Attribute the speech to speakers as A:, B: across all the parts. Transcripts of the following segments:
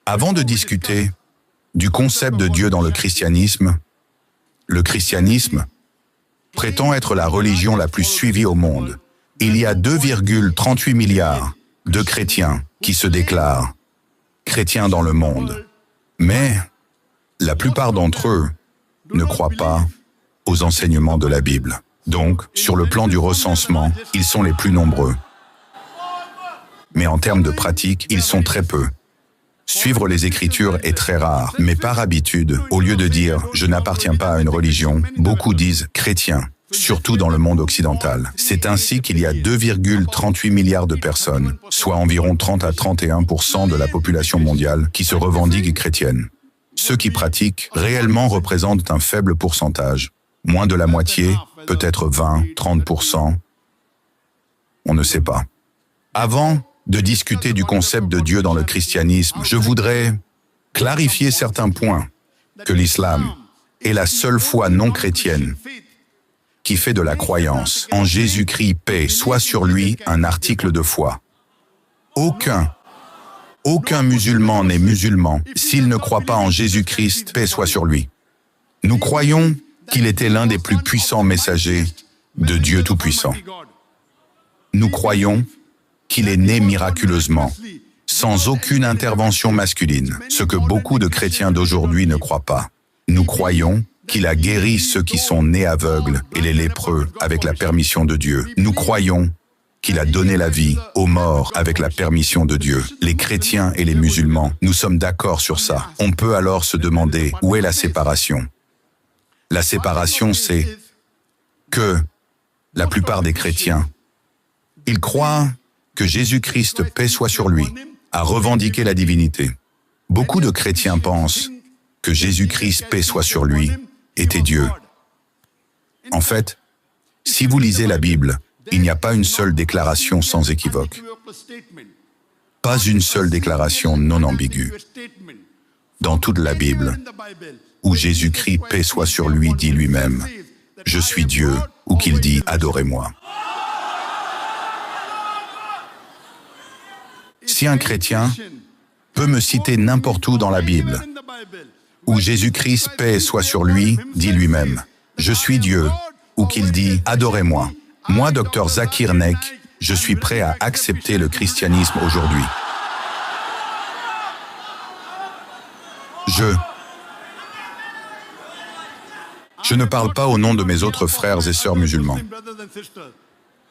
A: Avant de discuter du concept de Dieu dans le christianisme prétend être la religion la plus suivie au monde. Il y a 2,38 milliards de chrétiens qui se déclarent chrétiens dans le monde. Mais la plupart d'entre eux ne croient pas aux enseignements de la Bible. Donc, sur le plan du recensement, ils sont les plus nombreux. Mais en termes de pratique, ils sont très peu. Suivre les Écritures est très rare, mais par habitude, au lieu de dire « je n'appartiens pas à une religion », beaucoup disent « chrétien », surtout dans le monde occidental. C'est ainsi qu'il y a 2,38 milliards de personnes, soit environ 30 à 31% de la population mondiale, qui se revendiquent chrétiennes. Ceux qui pratiquent réellement représentent un faible pourcentage, moins de la moitié, peut-être 20, 30%, on ne sait pas. Avant de discuter du concept de Dieu dans le christianisme, je voudrais clarifier certains points, que l'islam est la seule foi non chrétienne qui fait de la croyance en Jésus-Christ, paix soit sur lui, un article de foi. Aucun musulman n'est musulman s'il ne croit pas en Jésus-Christ, paix soit sur lui. Nous croyons qu'il était l'un des plus puissants messagers de Dieu Tout-Puissant. Nous croyons qu'il est né miraculeusement, sans aucune intervention masculine, ce que beaucoup de chrétiens d'aujourd'hui ne croient pas. Nous croyons qu'il a guéri ceux qui sont nés aveugles et les lépreux avec la permission de Dieu. Nous croyons qu'il a donné la vie aux morts avec la permission de Dieu. Les chrétiens et les musulmans, nous sommes d'accord sur ça. On peut alors se demander où est la séparation. La séparation, c'est que la plupart des chrétiens, ils croient que Jésus-Christ, paix soit sur lui, a revendiqué la divinité. Beaucoup de chrétiens pensent que Jésus-Christ, paix soit sur lui, était Dieu. En fait, si vous lisez la Bible, il n'y a pas une seule déclaration sans équivoque. Pas une seule déclaration non ambiguë. Dans toute la Bible, où Jésus-Christ, paix soit sur lui, dit lui-même « Je suis Dieu » ou qu'il dit « Adorez-moi ». Si un chrétien peut me citer n'importe où dans la Bible, où Jésus-Christ, paix soit sur lui, dit lui-même « Je suis Dieu » ou qu'il dit « Adorez-moi ». Moi, Dr Zakir Naik, je suis prêt à accepter le christianisme aujourd'hui. Je ne parle pas au nom de mes autres frères et sœurs musulmans.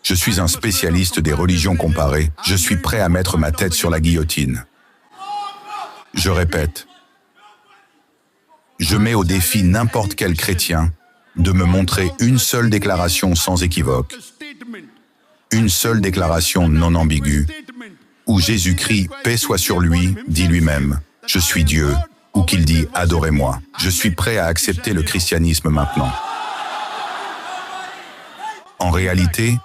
A: Je suis un spécialiste des religions comparées. Je suis prêt à mettre ma tête sur la guillotine. Je répète, je mets au défi n'importe quel chrétien de me montrer une seule déclaration sans équivoque, une seule déclaration non ambiguë, où Jésus-Christ, paix soit sur lui, dit lui-même « Je suis Dieu » ou qu'il dit « Adorez-moi ». Je suis prêt à accepter le christianisme maintenant. En réalité,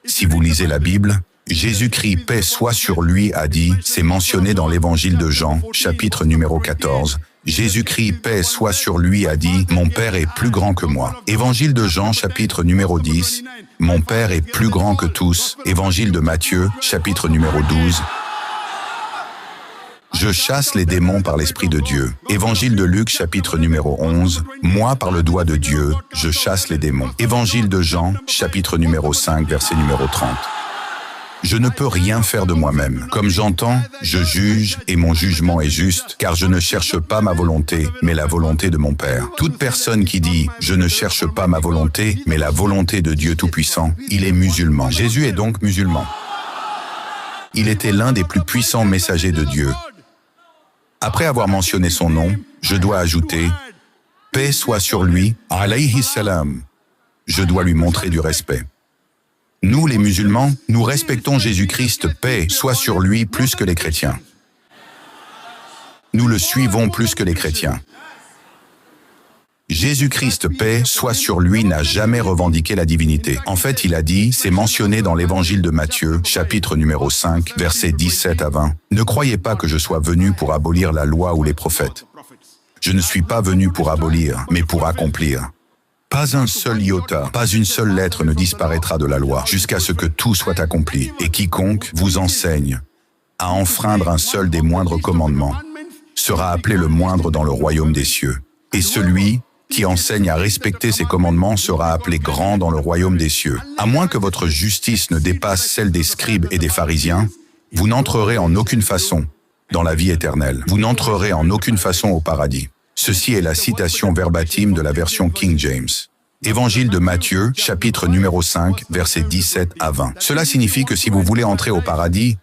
A: si vous lisez la Bible, Jésus-Christ, paix soit sur lui, a dit, c'est mentionné dans l'évangile de Jean, chapitre numéro 14. Jésus-Christ, paix soit sur lui, a dit, mon Père est plus grand que moi. Évangile de Jean, chapitre numéro 10. Mon Père est plus grand que tous. Évangile de Matthieu, chapitre numéro 12. Je chasse les démons par l'Esprit de Dieu. Évangile de Luc, chapitre numéro 11. Moi, par le doigt de Dieu, je chasse les démons. Évangile de Jean, chapitre numéro 5, verset numéro 30. Je ne peux rien faire de moi-même. Comme j'entends, je juge et mon jugement est juste, car je ne cherche pas ma volonté, mais la volonté de mon Père. Toute personne qui dit « je ne cherche pas ma volonté, mais la volonté de Dieu Tout-Puissant », il est musulman. Jésus est donc musulman. Il était l'un des plus puissants messagers de Dieu. Après avoir mentionné son nom, je dois ajouter « paix soit sur lui, alayhi salam ». Je dois lui montrer du respect. Nous, les musulmans, nous respectons Jésus-Christ, paix soit sur lui, plus que les chrétiens. Nous le suivons plus que les chrétiens. Jésus-Christ, paix soit sur lui, n'a jamais revendiqué la divinité. En fait, il a dit, c'est mentionné dans l'évangile de Matthieu, chapitre numéro 5, versets 17 à 20. « Ne croyez pas que je sois venu pour abolir la loi ou les prophètes. Je ne suis pas venu pour abolir, mais pour accomplir. Pas un seul iota, pas une seule lettre ne disparaîtra de la loi, jusqu'à ce que tout soit accompli. Et quiconque vous enseigne à enfreindre un seul des moindres commandements sera appelé le moindre dans le royaume des cieux. Et celui qui enseigne à respecter ses commandements sera appelé grand dans le royaume des cieux. À moins que votre justice ne dépasse celle des scribes et des pharisiens, vous n'entrerez en aucune façon dans la vie éternelle. Vous n'entrerez en aucune façon au paradis. Ceci est la citation verbatim de la version King James. Évangile de Matthieu, chapitre numéro 5, versets 17 à 20. Cela signifie que si vous voulez entrer au paradis,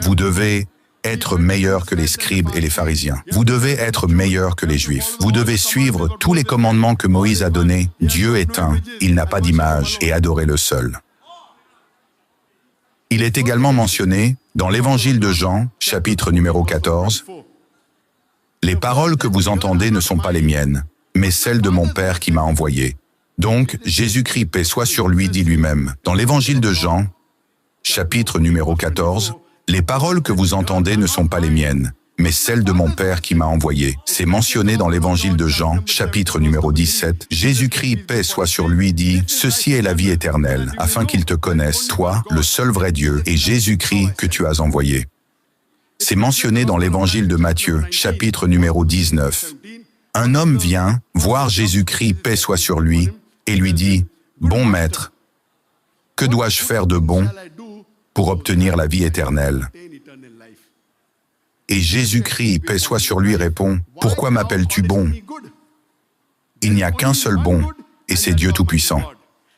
A: vous devez être meilleur que les scribes et les pharisiens. Vous devez être meilleur que les Juifs. Vous devez suivre tous les commandements que Moïse a donnés. Dieu est un, il n'a pas d'image, et adorez-le seul. Il est également mentionné dans l'Évangile de Jean, chapitre numéro 14, « Les paroles que vous entendez ne sont pas les miennes, mais celles de mon Père qui m'a envoyé. » Donc, Jésus-Christ, paix soit sur lui, dit lui-même, dans l'Évangile de Jean, chapitre numéro 14, « Les paroles que vous entendez ne sont pas les miennes, mais celles de mon Père qui m'a envoyé. » C'est mentionné dans l'Évangile de Jean, chapitre numéro 17. Jésus-Christ, paix soit sur lui, dit « Ceci est la vie éternelle, afin qu'ils te connaissent, toi, le seul vrai Dieu, et Jésus-Christ que tu as envoyé. » C'est mentionné dans l'Évangile de Matthieu, chapitre numéro 19. Un homme vient voir Jésus-Christ, paix soit sur lui, et lui dit « Bon maître, que dois-je faire de bon pour obtenir la vie éternelle ?» Et Jésus-Christ, paix soit sur lui, répond « Pourquoi m'appelles-tu bon? Il n'y a qu'un seul bon, et c'est Dieu Tout-Puissant.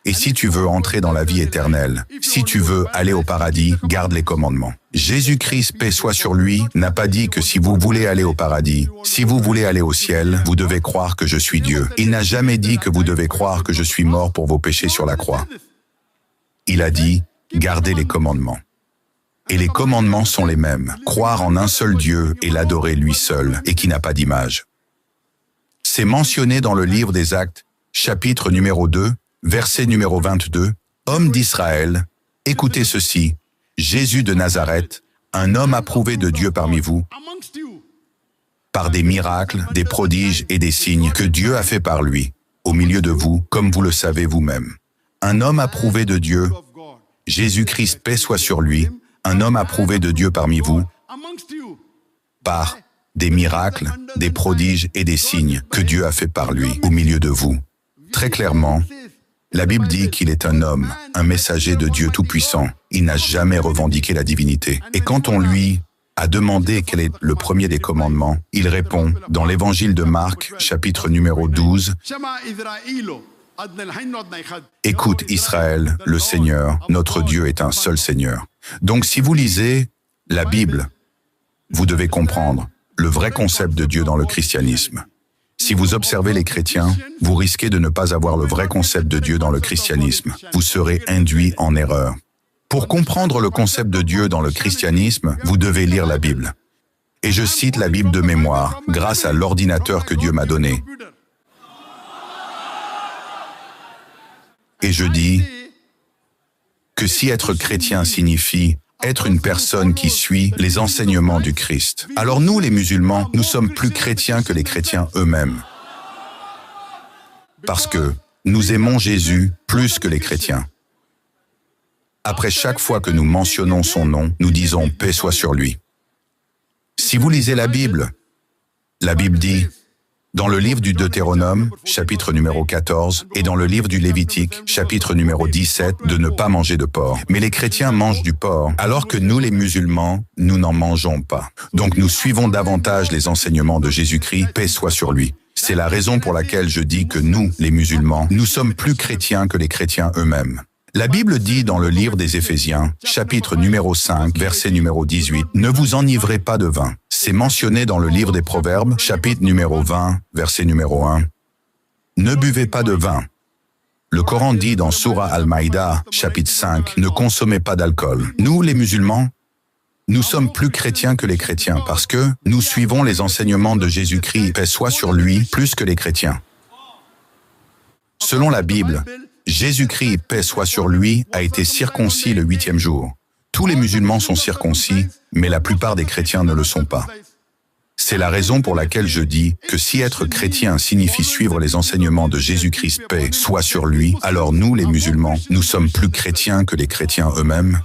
A: Et si tu veux entrer dans la vie éternelle, si tu veux aller au paradis, garde les commandements. » Jésus-Christ, paix soit sur lui, n'a pas dit que si vous voulez aller au paradis, si vous voulez aller au ciel, vous devez croire que je suis Dieu. Il n'a jamais dit que vous devez croire que je suis mort pour vos péchés sur la croix. Il a dit, gardez les commandements. Et les commandements sont les mêmes. Croire en un seul Dieu et l'adorer lui seul, et qui n'a pas d'image. C'est mentionné dans le livre des Actes, chapitre numéro 2, verset numéro 22. Hommes d'Israël, écoutez ceci. Jésus de Nazareth, un homme approuvé de Dieu parmi vous, par des miracles, des prodiges et des signes que Dieu a fait par lui, au milieu de vous, comme vous le savez vous-même. Un homme approuvé de Dieu, Jésus-Christ, paix soit sur lui, un homme approuvé de Dieu parmi vous, par des miracles, des prodiges et des signes que Dieu a fait par lui, au milieu de vous. Très clairement, la Bible dit qu'il est un homme, un messager de Dieu Tout-Puissant. Il n'a jamais revendiqué la divinité. Et quand on lui a demandé quel est le premier des commandements, il répond dans l'Évangile de Marc, chapitre numéro 12, « Écoute Israël, le Seigneur, notre Dieu est un seul Seigneur. » Donc si vous lisez la Bible, vous devez comprendre le vrai concept de Dieu dans le christianisme. Si vous observez les chrétiens, vous risquez de ne pas avoir le vrai concept de Dieu dans le christianisme. Vous serez induit en erreur. Pour comprendre le concept de Dieu dans le christianisme, vous devez lire la Bible. Et je cite la Bible de mémoire, grâce à l'ordinateur que Dieu m'a donné. Et je dis que si être chrétien signifie être une personne qui suit les enseignements du Christ, alors nous, les musulmans, nous sommes plus chrétiens que les chrétiens eux-mêmes. Parce que nous aimons Jésus plus que les chrétiens. Après chaque fois que nous mentionnons son nom, nous disons « paix soit sur lui ». Si vous lisez la Bible dit, dans le livre du Deutéronome, chapitre numéro 14, et dans le livre du Lévitique, chapitre numéro 17, de ne pas manger de porc. Mais les chrétiens mangent du porc, alors que nous, les musulmans, nous n'en mangeons pas. Donc nous suivons davantage les enseignements de Jésus-Christ, paix soit sur lui. C'est la raison pour laquelle je dis que nous, les musulmans, nous sommes plus chrétiens que les chrétiens eux-mêmes. La Bible dit dans le livre des Éphésiens, chapitre numéro 5, verset numéro 18, « Ne vous enivrez pas de vin ». C'est mentionné dans le livre des Proverbes, chapitre numéro 20, verset numéro 1. « Ne buvez pas de vin ». Le Coran dit dans Surah Al-Maïda, chapitre 5, « Ne consommez pas d'alcool ». Nous, les musulmans, nous sommes plus chrétiens que les chrétiens parce que nous suivons les enseignements de Jésus-Christ, paix soit sur lui, plus que les chrétiens. Selon la Bible, Jésus-Christ, paix soit sur lui, a été circoncis le 8e jour. Tous les musulmans sont circoncis, mais la plupart des chrétiens ne le sont pas. C'est la raison pour laquelle je dis que si être chrétien signifie suivre les enseignements de Jésus-Christ, paix soit sur lui, alors nous, les musulmans, nous sommes plus chrétiens que les chrétiens eux-mêmes.